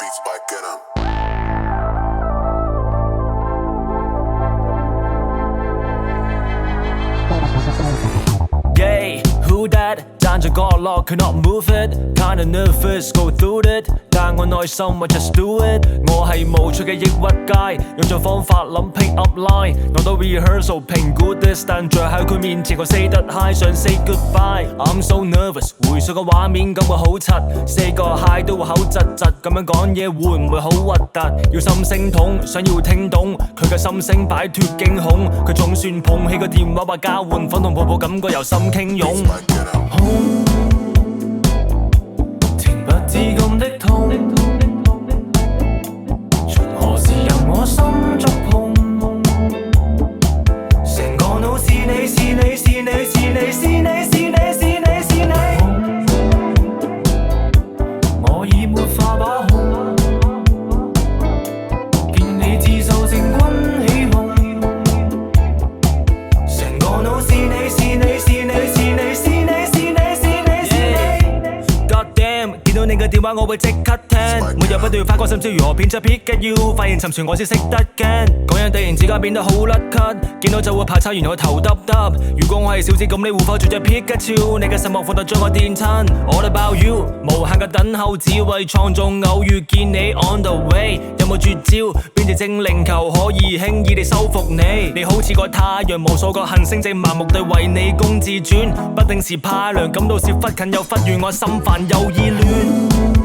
Beats by Gunna. Yeah, who that? 爭住角落佢 not move it Kinda nervous go through it 但我內心我 just do it 我係無趣嘅抑鬱街用盡方法諗 pick up line 我都 rehearsal 評估 this 但在喺佢面前我 say 得 high 想 say goodbye I'm so nervous 回想個畫面感覺好柒 say 個 hi 都會口窒窒咁樣講嘢會唔會好核突要心聲痛想要聽懂佢嘅心聲擺脫驚恐佢總算捧起個電話話交換粉同泡泡感覺由心傾湧 情不自禁的痛，從何時任我心觸碰？成個腦是你是你是你是你是你是你是你是你，我已沒法把控，見你自受成軍起哄，成個腦是你是你是你是你是你。見到你嘅電話我會即刻聽每日不斷發覺甚至如何變出 pick at you 發現沉船我先識得驚講嘢突然之間變得好甩咳見到就會拍叉原來我頭耷耷如果我係小子咁你會否做隻 pick at you 你嘅失望放大將我電親 All about you 無限嘅等候只為創造偶遇見你 on the way 有冇絕招邊隻精靈球可以輕易地收服你你好似個太陽無數個行星正盲目地為你公自轉不定時派糧感到是忽近又忽遠我心煩又意亂